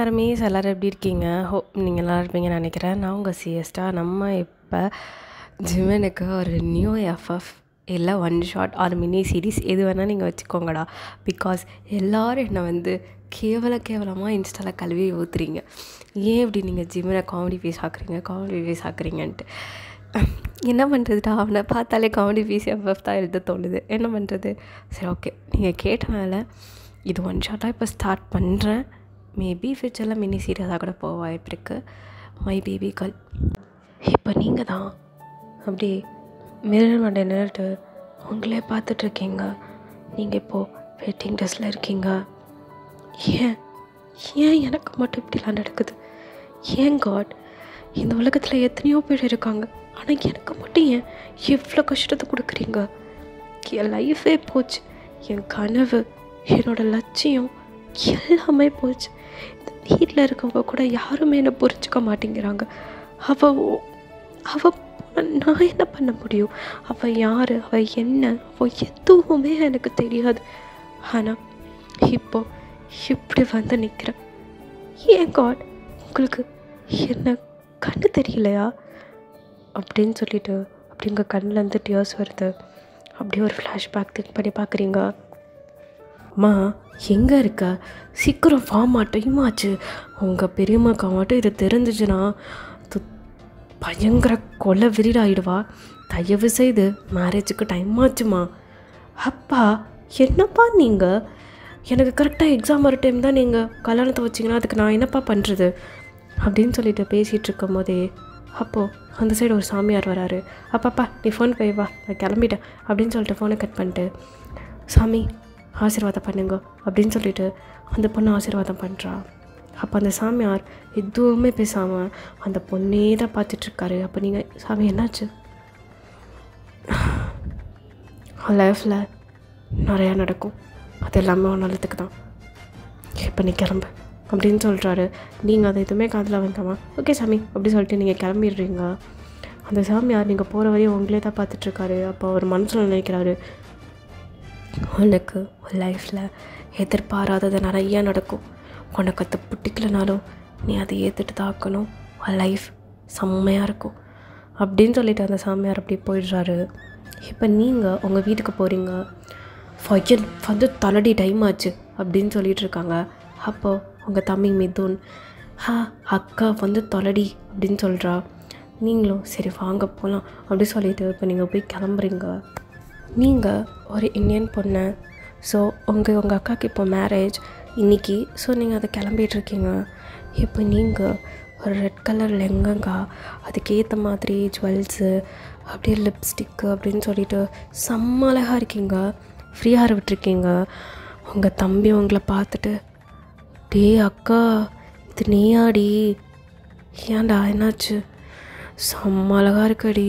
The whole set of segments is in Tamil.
ஆர்மீஸ் எல்லோரும் எப்படி இருக்கீங்க? ஹோப் நீங்கள் நல்லா இருப்பீங்கன்னு நினைக்கிறேன். நான் உங்கள் சிஎஸ்டா. நம்ம இப்போ ஜிம்மனுக்கு ஒரு நியூ எஃப்எஃப் இல்லை one shot or mini series எது வேணால் நீங்கள் வச்சுக்கோங்கடா. பிகாஸ் எல்லோரும் என்னை வந்து கேவலமாக இன்ஸ்டாவில் கழுவி ஊற்றுறீங்க. ஏன் இப்படி நீங்கள் ஜிம்மனை காமெடி பீஸ் ஆக்குறீங்கன்ட்டு. என்ன பண்ணுறதுடா, அவனை பார்த்தாலே காமெடி பீஸ் எஃப்எஃப் தான் எழுத தோணுது. என்ன பண்ணுறது? சரி, ஓகே, நீங்கள் கேட்டனால இது ஒன் ஷாட்டாக இப்போ ஸ்டார்ட் பண்ணுறேன். மேபி ஃபியூச்சரில் மினி சீரியஸாக கூட போக வாய்ப்பிருக்கு. My baby girl. இப்போ நீங்கள் தான் அப்படியே மிரர் மண்டை நின்றுட்டு உங்களே பார்த்துட்ருக்கீங்க. நீங்கள் இப்போது வெயிட்டிங் ட்ரெஸ்ஸில் இருக்கீங்க. ஏன் எனக்கு மட்டும் இப்படிலாம் நடக்குது? ஏன் காட், இந்த உலகத்தில் எத்தனையோ பேர் இருக்காங்க, ஆனால் எனக்கு மட்டும் ஏன் எவ்வளோ கஷ்டத்தை கொடுக்குறீங்க? என் லைஃபே போச்சு, என் கனவு, என்னோடய லட்சியம் எல்லாமே போச்சு. இந்த வீட்டில் இருக்கவங்க கூட யாருமே என்னை புரிஞ்சுக்க மாட்டேங்கிறாங்க. அவள் நான் என்ன பண்ண முடியும்? அவள் யார், அவள் என்ன, அவள் எதுவுமே எனக்கு தெரியாது. ஆனால் இப்போ இப்படி வந்து நிற்கிறேன். ஏன் காட், உங்களுக்கு என்ன கண்ணு தெரியலையா அப்படின்னு சொல்லிட்டு அப்படிங்க கண்ணிலேருந்து டியர்ஸ் வருது. அப்படியே ஒரு ஃப்ளாஷ்பேக் திங்க் பண்ணி பார்க்குறீங்க. அம்மா எங்கே இருக்க? சீக்கிரம் வாமா, டைம் ஆச்சு. உங்கள் பெரியம்மாக்கா மட்டும் இது தெரிஞ்சிச்சுன்னா பயங்கர கொலை விரிடாயிடுவா. தயவு செய்து மேரேஜுக்கு டைம் ஆச்சுமா. அப்பா என்னப்பா நீங்கள், எனக்கு கரெக்டாக எக்ஸாம் வர டைம் தான் நீங்கள் கல்யாணத்தை வச்சிங்கன்னா அதுக்கு நான் என்னப்பா பண்ணுறது அப்படின்னு சொல்லிட்டு பேசிகிட்டு இருக்கும் போதே அப்போது அந்த சைடு ஒரு சாமியார் வராரு. அப்பாப்பா நீ ஃபோன் போய் வா, நான் கிளம்பிட்டேன் அப்படின்னு சொல்லிட்டு ஃபோனை கட் பண்ணிட்டு, சாமி ஆசீர்வாதம் பண்ணுங்க அப்படின்னு சொல்லிட்டு அந்த பொண்ணு ஆசீர்வாதம் பண்ணுறா. அப்போ அந்த சாமியார் எதுவுமே பேசாமல் அந்த பொண்ணே தான் பார்த்துட்ருக்காரு. அப்போ நீங்கள், சாமி என்னாச்சு? லைஃப்பில் நிறையா நடக்கும், அது எல்லாமே ஒரு நல்லதுக்கு தான். இப்போ நீ கிளம்பு அப்படின்னு சொல்கிறாரு. நீங்கள் அதை எதுவுமே காதில் வாங்காமா, ஓகே சாமி அப்படி சொல்லிட்டு நீங்கள் கிளம்பிடுறீங்க. அந்த சாமியார் நீங்கள் போகிற வரையும் உங்களே தான் பார்த்துட்ருக்காரு. அப்போ அவர் மனசில் நினைக்கிறாரு, உனக்கு லைஃப்பில் எதிர்பாராதது நிறையா நடக்கும். உனக்கு அதை பிடிக்கலனாலும் நீ அதை ஏற்றுட்டு தான் ஆக்கணும். லைஃப் செம்மையாக இருக்கும் அப்படின்னு சொல்லிட்டு அந்த சாமியார் அப்படி போயிடுறாரு. இப்போ நீங்கள் உங்கள் வீட்டுக்கு போகிறீங்க. ஃபையல் வந்து தலடி டைம் ஆச்சு அப்படின்னு சொல்லிட்டு இருக்காங்க. அப்போது உங்கள் தம்பி மிதுன், அக்கா வந்து தொலடி அப்படின்னு சொல்கிறா. நீங்களும் சரி வாங்க போகலாம் அப்படி சொல்லிட்டு இப்போ நீங்கள் போய் கிளம்புறீங்க. நீங்கள் ஒரு இந்தியன் பொண்ணு. ஸோ உங்கள் அக்காவுக்கு இப்போ மேரேஜ் இன்றைக்கி. ஸோ நீங்கள் அதை கிளம்பிகிட்ருக்கீங்க. இப்போ நீங்கள் ஒரு ரெட் கலர் லெங்கங்கா, அதுக்கேற்ற மாதிரி ஜுவல்ஸு, அப்படியே லிப்ஸ்டிக்கு அப்படின்னு சொல்லிட்டு செம்ம அழகாக இருக்கீங்க. ஃப்ரீயாக விட்டுருக்கீங்க. உங்கள் தம்பி உங்களை பார்த்துட்டு, டே அக்கா இது நீயாடி, ஏன்டா என்னாச்சு? செம்ம அழகாக இருக்கடி,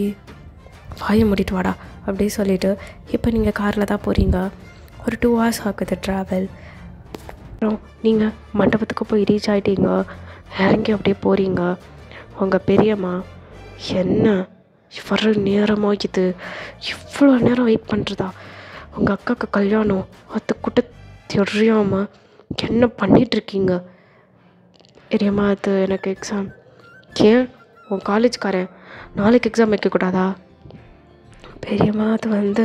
வாயை மூடிட்டு வாடா அப்படி சொல்லிவிட்டு இப்போ நீங்கள் காரில் தான் போகிறீங்க. ஒரு 2 hours ஆகுது ட்ராவல். அப்புறம் நீங்கள் மண்டபத்துக்கு போய் ரீச் ஆகிட்டீங்க. இறங்கி அப்படியே போகிறீங்க. உங்கள் பெரியம்மா, என்ன வர நேரமாகிது, இவ்வளோ நேரம் வெயிட் பண்ணுறதா? உங்கள் அக்காவுக்கு கல்யாணம், அது கூட தெரியாமல் என்ன பண்ணிகிட்ருக்கீங்க? பெரியம்மா அது எனக்கு எக்ஸாம். ஏன் உன் காலேஜ்காரன் நாளைக்கு எக்ஸாம் வைக்கக்கூடாதா? பெரியம்மா அது வந்து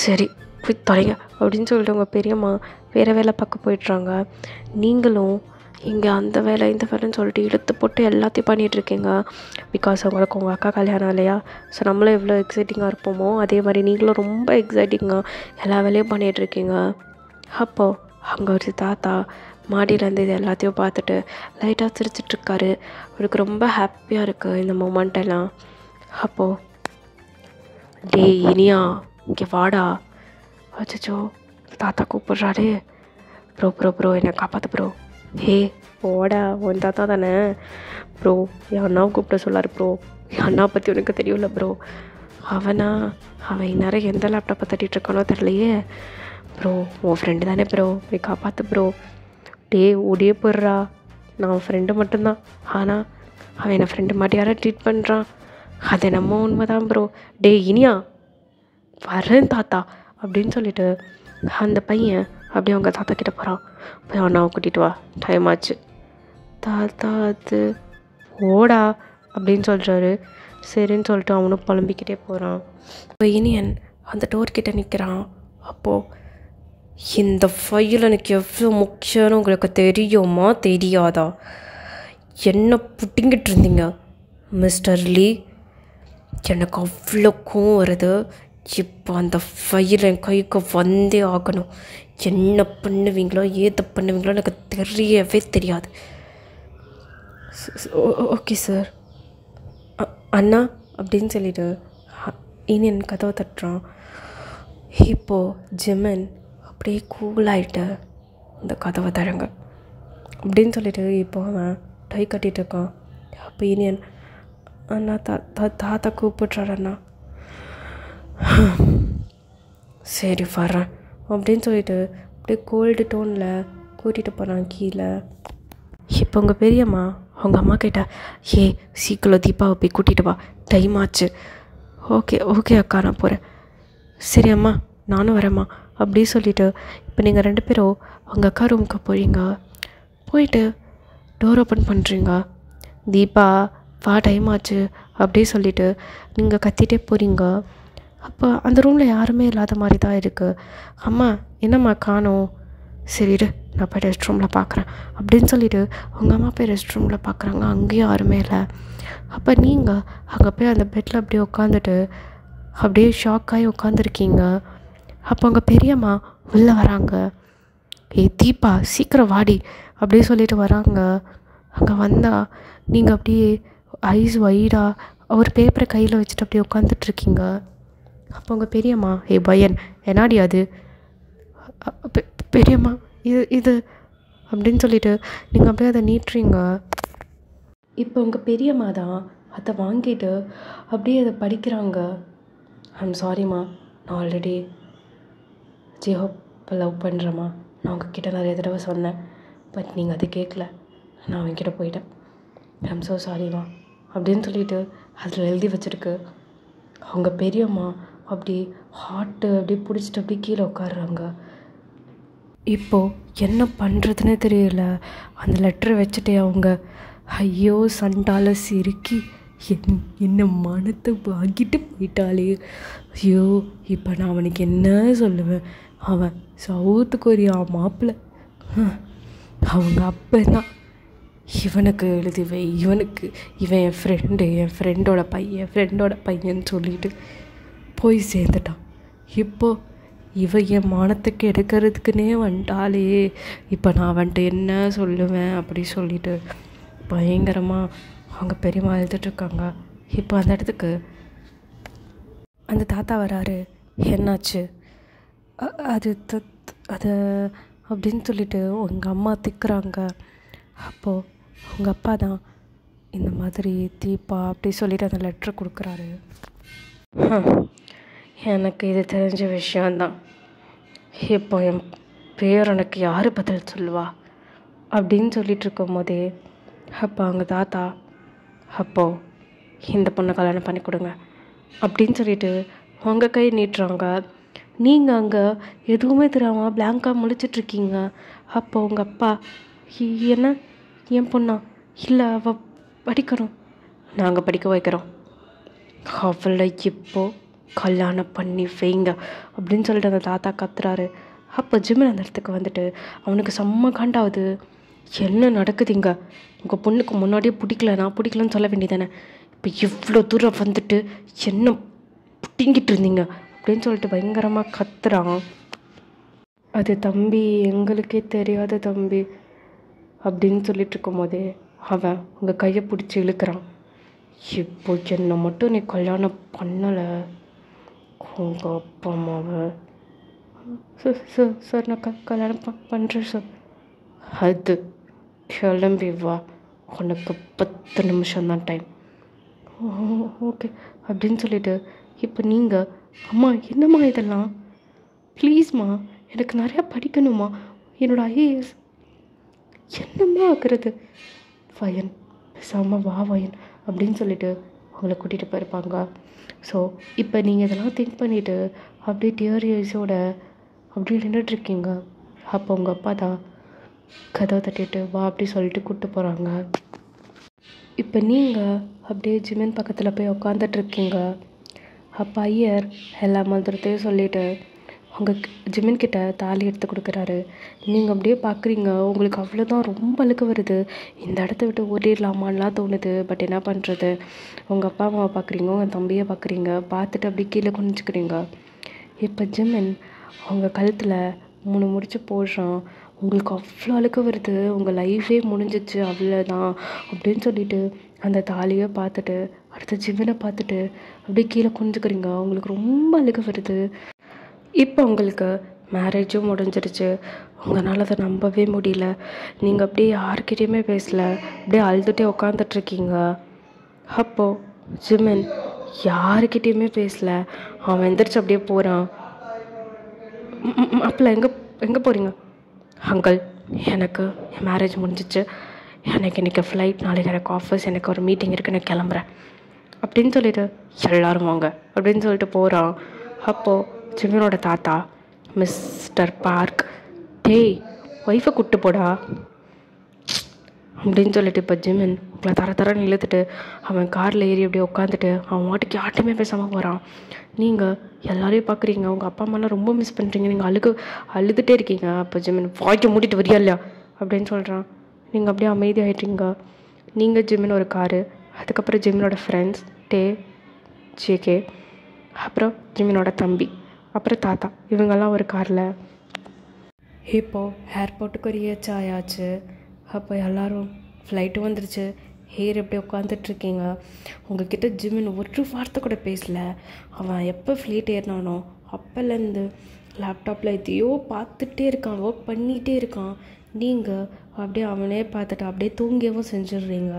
சரி போய் தொலைங்க அப்படின்னு சொல்லிட்டு உங்கள் பெரியம்மா வேறு வேலை பார்க்க போயிடுறாங்க. நீங்களும் இங்கே அந்த வேலை இந்த வேலைன்னு சொல்லிட்டு இழுத்து போட்டு எல்லாத்தையும் பண்ணிகிட்ருக்கீங்க. பிகாஸ் உங்களுக்கு உங்கள் அக்கா கல்யாணம் இல்லையா? ஸோ நம்மளும் எவ்வளோ எக்ஸைட்டிங்காக இருப்போமோ அதே மாதிரி நீங்களும் ரொம்ப எக்ஸைட்டிங்காக எல்லா வேலையும் பண்ணிகிட்ருக்கீங்க. அப்போது அங்கே ஒரு தாத்தா மாடியிலேருந்து இது எல்லாத்தையும் பார்த்துட்டு லைட்டாக சிரிச்சிட்ருக்காரு. அவருக்கு ரொம்ப ஹாப்பியாக இருக்குது இந்த மூமெண்ட் எல்லாம். அப்போது டே இனியா இங்கே வாடா. அச்சோ தாத்தா கூப்பிட்றாரு. ப்ரோ என்னை காப்பாற்று ப்ரோ. ஹே ஓடா, உன் தாத்தா தானே ப்ரோ, என் அண்ணாவை கூப்பிட சொல்லார் ப்ரோ. என் அண்ணா பற்றி உனக்கு தெரியும்ல ப்ரோ. அவன் இந்நேரம் எந்த லேப்டாப்பை தட்டிகிட்ருக்கானோ தெரியலையே ப்ரோ. உன் ஃப்ரெண்டு தானே ப்ரோ, போய் காப்பாற்று ப்ரோ. டே ஓடியே போடுறா, நான் உன் ஃப்ரெண்டு மட்டும்தான், ஆனால் அவன் என்னை ஃப்ரெண்டு மாட்டி யாரை ட்ரீட் பண்ணுறான். அது நம்ம உண்மை தான் ப்ரோ. டே இனியா வரேன் தாத்தா அப்படின்னு சொல்லிட்டு அந்த பையன் அப்படியே அவங்க தாத்தா கிட்டே போகிறான். போய் அண்ணாவை கூட்டிகிட்டு வா, டைம் ஆச்சு. தாத்தா அது ஓடா அப்படின்னு சொல்கிறாரு. சரின்னு சொல்லிட்டு அவனும் புலம்பிக்கிட்டே போகிறான். இப்போ இனியன் அந்த டோர்கிட்ட நிற்கிறான். அப்போது இந்த ஃபைல் எனக்கு எவ்வளோ முக்கியம்னு உங்களுக்கு தெரியுமா தெரியாதா? என்ன புட்டிங்கிட்டு இருந்தீங்க மிஸ்டர் லீ? எனக்கு அவ்வளோ கோவம் வருது. இப்போ அந்த ஃபைல் என் கைக்கு வந்தே ஆகணும். என்ன பண்ணுவீங்களோ ஏது பண்ணுவீங்களோ எனக்கு தெரியவே தெரியாது. Okay sir. அண்ணா அப்படின்னு சொல்லிட்டு இனியன் கதவை தட்டுறான். இப்போது ஜிமன் அப்படியே கூலாகிட்டு இந்த கதவை தரங்க அப்படின்னு சொல்லிட்டு இப்போ அவன் டை கட்டிகிட்டு இருக்கான். அப்போ இனியன் அண்ணா தாத்தா கூப்பிட்றாரு. அண்ணா சரி வர்றேன் அப்படின்னு சொல்லிட்டு அப்படியே கோல்டு டோனில் கூட்டிகிட்டு போகிறான் கீழே. இப்போ உங்கள் பெரியம்மா அவங்க அம்மா கிட்ட சீக்கிரம் தீபாவை போய் கூட்டிகிட்டு வா, டைம் ஆச்சு. ஓகே அக்கா நான் போகிறேன். சரி அம்மா நானும் வரேம்மா அப்படி சொல்லிவிட்டு இப்போ நீங்கள் 2 பேரும் அவங்க அக்கா ரூமுக்கு போகிறீங்க. போயிட்டு டோர் ஓப்பன் பண்ணுறீங்க. தீபா வா டைம் ஆச்சு அப்படி சொல்லிவிட்டு நீங்கள் கத்திகிட்டே போகிறீங்க. அப்போ அந்த ரூமில் யாருமே இல்லாத மாதிரி தான் இருக்குது. அம்மா என்னம்மா காணோம்? சரிடு நான் போய் ரெஸ்ட் ரூமில் பார்க்குறேன் அப்படின்னு சொல்லிவிட்டு அவங்க அம்மா போய் ரெஸ்ட் ரூமில் பார்க்குறாங்க. அங்கேயும் யாருமே இல்லை. அப்போ நீங்கள் அங்கே போய் அந்த பெட்டில் அப்படியே உட்காந்துட்டு அப்படியே ஷாக்காகி உட்காந்துருக்கீங்க. அப்போ அங்கே பெரியம்மா உள்ளே வராங்க. தீபா சீக்கிரம் வாடி அப்படியே சொல்லிட்டு வராங்க. அங்கே வந்தால் நீங்கள் அப்படியே ஐஸ் வைடாக ஒரு பேப்பரை கையில் வச்சுட்டு அப்படியே உட்காந்துட்ருக்கீங்க. அப்போ உங்கள் பெரியம்மா பயன் என்னாடி அது? பெரியம்மா இது அப்படின்னு சொல்லிட்டு நீங்கள் அப்படியே அதை நீட்டுறீங்க. இப்போ உங்கள் பெரியம்மா தான் அதை வாங்கிட்டு அப்படியே அதை படிக்கிறாங்க. ஐம் சாரிம்மா, நான் ஆல்ரெடி ஜிஹோப்பை லவ் பண்ணுறேம்மா. நான் உங்ககிட்ட நிறைய தடவை சொன்னேன், பட் நீங்கள் அது கேட்கல. நான் அவங்ககிட்ட போயிட்டேன். ஐம் ஸோ சாரிம்மா அப்படின்னு சொல்லிட்டு அதில் எழுதி வச்சுருக்கு. அவங்க பெரியம்மா அப்படி ஹார்ட்டு அப்படியே பிடிச்சிட்டு அப்படியே கீழே உட்காடுறாங்க. இப்போது என்ன பண்ணுறதுனே தெரியல. அந்த லெட்டரை வச்சுட்டே அவங்க ஐயோ சண்டால சிரிக்கி என்ன மனத்தை வாங்கிட்டு போயிட்டாலே. ஐயோ இப்போ நான் அவனுக்கு என்ன சொல்லுவேன்? அவன் சவுத் கொரியா மாப்பிள்ளை. அவங்க அப்பந்தான் இவனுக்கு எழுதுவே இவன் என் ஃப்ரெண்டோட பையன் சொல்லிட்டு போய் சேர்ந்துட்டான். இப்போது இவன் என் மானத்துக்கு எடுக்கிறதுக்குன்னே வந்துட்டாலே. இப்போ நான் வந்துட்டு என்ன சொல்லுவேன் அப்படி சொல்லிட்டு பயங்கரமாக அவங்க பெரியம்மா எழுதிட்டுருக்காங்க. இப்போ அந்த இடத்துக்கு அந்த தாத்தா வராரு. என்னாச்சு? அது அப்படின்னு சொல்லிட்டு உங்கள் அம்மா திக்குறாங்க. அப்போது உங்கள் அப்பா தான் இந்த மாதிரி தீபா அப்படி சொல்லிட்டு அந்த லெட்ரு கொடுக்குறாரு. எனக்கு இது தெரிஞ்ச விஷயந்தான். இப்போ என் பேரனுக்கு யார் பதில் சொல்லுவா அப்படின்னு சொல்லிட்டு இருக்கும் போதே அப்போ அவங்க தாத்தா அப்போது இந்த பொண்ணை கல்யாணம் பண்ணி கொடுங்க அப்படின்னு சொல்லிட்டு உங்கள் கை நீட்டுறாங்க. நீங்கள் அங்கே எதுவுமே தெரியாமல் பிளாங்காக முழிச்சிட்ருக்கீங்க. அப்போ உங்கள் அப்பா என்ன என் பொண்ணா? இல்லை அவள் படிக்கணும், நாங்கள் படிக்க வைக்கிறோம், அவளை இப்போது கல்யாணம் பண்ணி வைங்க அப்படின்னு சொல்லிட்டு அந்த தாத்தா கத்துறாரு. அப்போ ஜிம்மன் அந்த இடத்துக்கு வந்துட்டு அவனுக்கு செம்ம காண்டாகுது. என்ன நடக்குதுங்க? உங்கள் பொண்ணுக்கு முன்னாடியே பிடிக்கலன்னு சொல்ல வேண்டியதானே? இப்போ இவ்வளோ தூரம் வந்துட்டு என்ன பிட்டிங்கிட்டு இருந்தீங்க அப்படின்னு சொல்லிட்டு பயங்கரமாக கத்துறான். அது தம்பி எங்களுக்கே தெரியாத தம்பி அப்படின்னு சொல்லிட்டு இருக்கும் போதே அவன் உங்கள் கையை பிடிச்சி இழுக்கிறான். இப்போ என்னை மட்டும் நீ கல்யாணம் பண்ணலை, உங்கள் அப்பா அம்மாவை சார் நான் கல்யாணம் பண்ணுறேன் சார். அது கிளம்பி வா, உனக்கு 10 நிமிஷம்தான் டைம். ஓகே அப்படின்னு சொல்லிட்டு இப்போ நீங்கள் அம்மா என்னம்மா இதெல்லாம்? ப்ளீஸ்மா எனக்கு நிறையா படிக்கணுமா, என்னோடய ஐஏஎஸ் என்னம்மா ஆக்குறது? வயன் வா வயன் அப்படின்னு சொல்லிட்டு அவங்கள கூட்டிகிட்டு போயிருப்பாங்க. ஸோ இப்போ நீங்கள் இதெல்லாம் திங்க் பண்ணிவிட்டு அப்படியே டியர் ஐஸோட அப்படியே நின்றுட்டுருக்கீங்க. அப்போ உங்கள் அப்பா தான் கதவை தட்டிட்டு வா அப்படி சொல்லிட்டு கூப்பிட்டு போகிறாங்க. இப்போ நீங்கள் அப்படியே ஜிமின் பக்கத்தில் போய் உட்காந்துட்ருக்கீங்க. அப்போ ஐயர் எல்லா மந்திரத்தையும் சொல்லிவிட்டு உங்கள் ஜிமின் கிட்ட தாலி எடுத்து கொடுக்குறாரு. நீங்கள் அப்படியே பார்க்குறீங்க, உங்களுக்கு அவ்வளோதான் ரொம்ப அழுக்க வருது. இந்த இடத்த விட்டு ஓடிடலாமான்லாம் தோணுது. பட் என்ன பண்ணுறது, உங்கள் அப்பா அம்மாவை பார்க்குறீங்க, உங்கள் தம்பியை பார்க்குறீங்க, பார்த்துட்டு அப்படியே கீழே குனிஞ்சிக்கிறீங்க. இப்போ ஜிமின் அவங்க கழுத்தில் 3 முடிச்சு போடுறான். உங்களுக்கு அவ்வளோ அழுக்க வருது, உங்கள் லைஃபே முடிஞ்சிச்சு அவ்வளோதான் அப்படின்னு சொல்லிட்டு அந்த தாலியை பார்த்துட்டு அடுத்த ஜிமினை பார்த்துட்டு அப்படியே கீழே குனிஞ்சிக்கிறீங்க. உங்களுக்கு ரொம்ப அழுக்க வருது. இப்போ உங்களுக்கு மேரேஜும் முடிஞ்சிருச்சு. உங்களால் அதை நம்பவே முடியல. நீங்கள் அப்படியே யார்கிட்டையுமே பேசலை, அப்படியே அழுதுகிட்டே உட்காந்துட்ருக்கீங்க. அப்போது ஜிமின் யாருக்கிட்டேயுமே பேசலை. அவன் எந்திரிச்சு அப்படியே போகிறான். அப்போ எங்கே போகிறீங்க? அங்கிள், எனக்கு என் மேரேஜ் முடிஞ்சிச்சு, எனக்கு இன்றைக்கி ஃப்ளைட், நாளைக்கு எனக்கு ஆஃபீஸ், எனக்கு ஒரு மீட்டிங் இருக்குது, நான் கிளம்புறேன் அப்படின்னு சொல்லிட்டு எல்லோரும் வாங்க அப்படின்னு சொல்லிட்டு போகிறான். அப்போது ஜிமினோட தாத்தா மிஸ்டர் பார்க், டேய் ஒய்ஃபை கூப்பிட்டு போடா அப்படின்னு சொல்லிட்டு இப்போ ஜிமின் உங்களை தரன்னு இழுத்துட்டு அவன் காரில் ஏறி அப்படியே உட்காந்துட்டு அவன் வாட்டுக்கு யார்ட்டையுமே பேசாமல் போகிறான். நீங்கள் எல்லாரையும் பார்க்குறீங்க, உங்கள் அப்பா அம்மாலாம் ரொம்ப மிஸ் பண்ணுறீங்க, நீங்கள் அழுதுகிட்டே இருக்கீங்க. அப்போ ஜிமின் வாய்க்க மூடிட்டு வரியா இல்லையா அப்படின்னு சொல்கிறான். நீங்கள் அப்படியே அமைதியாகிட்டீங்க. நீங்கள் ஜிமின் ஒரு காரு, அதுக்கப்புறம் ஜிமினோட ஃப்ரெண்ட்ஸ் ஜேகே, அப்புறம் ஜிமினோட தம்பி, அப்புறம் தாத்தா, இவங்கெல்லாம் ஒரு காரில். இப்போது ஏர்போர்ட்டுக்கு ரீச் ஆயாச்சு. அப்போ எல்லோரும் ஃப்ளைட்டும் வந்துருச்சு. ஹேர் எப்படி உட்காந்துட்ருக்கீங்க. உங்ககிட்ட ஜிமின் ஒரு வார்த்தை கூட பேசல. அவன் எப்போ ஃப்ளைட் ஏறினானோ அப்போலேருந்து லேப்டாப்பில் எதையோ பார்த்துட்டே இருக்கான், ஒர்க் பண்ணிகிட்டே இருக்கான். நீங்கள் அப்படியே அவனே பார்த்துட்டு அப்படியே தூங்கியவும் செஞ்சிடுறீங்க.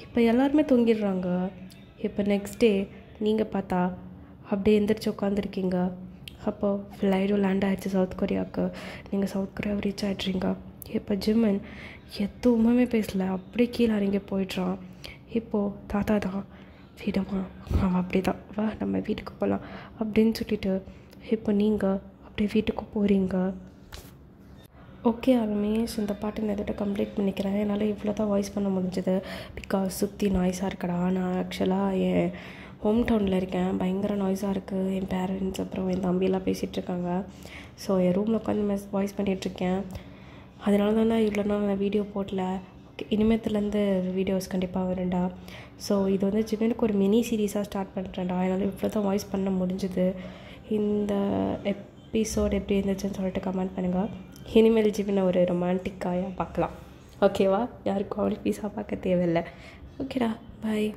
இப்போ எல்லாருமே தூங்கிடுறாங்க. இப்போ நெக்ஸ்ட் டே நீங்கள் பார்த்தா அப்படியே எந்திரிச்சு உட்காந்துருக்கீங்க. அப்போது ஃப்ளைட்டும் லேண்ட் ஆகிடுச்சு சவுத் கொரியாவுக்கு. நீங்கள் சவுத் கொரியாவை ரீச் ஆகிட்றீங்க. இப்போ ஜிமின் எதுவுமே பேசலை, அப்படியே கீழே இறங்கி போயிடுறான். இப்போது தாத்தா தான் வீடுமா, அவன் அப்படி தான் வா நம்ம வீட்டுக்கு போகலாம் அப்படின்னு சொல்லிட்டு இப்போ நீங்கள் அப்படியே வீட்டுக்கு போகிறீங்க. ஓகே ஆல்மீஸ், இந்த பாட்டு நான் இதோட கம்ப்ளீட் பண்ணிக்கிறேன். என்னால் இவ்வளோ தான் வாய்ஸ் பண்ண முடிஞ்சது. பிகாஸ் சுற்றி நாய்ஸாக இருக்கடா. நான் ஆக்சுவலாக என் ஹோம் டவுனில் இருக்கேன். பயங்கர நாய்ஸாக இருக்குது. என் பேரண்ட்ஸ் அப்புறம் என் தம்பியெல்லாம் பேசிகிட்ருக்காங்க. ஸோ என் ரூமில் உட்காந்து வாய்ஸ் பண்ணிகிட்ருக்கேன். அதனால தான் நான் இவ்வளோ நாள் நான் வீடியோ போடல. ஓகே, இனிமேத்துலேருந்து வீடியோஸ் கண்டிப்பாக வரும்டா. ஸோ இது வந்து ஜிமினுக்கு ஒரு மினி சீரீஸாக ஸ்டார்ட் பண்ணுறேன்டா. அதனால் இவ்வளோ தான் வாய்ஸ் பண்ண முடிஞ்சுது. இந்த எபிசோட் எப்படி இருந்துச்சுன்னு சொல்லிட்டு கமெண்ட் பண்ணுங்கள். இனிமேல் ஜிமினை ஒரு ரொமான்டிக்காக பார்க்கலாம். ஓகேவா? யாருக்கும் அவளுக்கு பீஸாக பார்க்க தேவையில்லை. ஓகேடா, பாய்.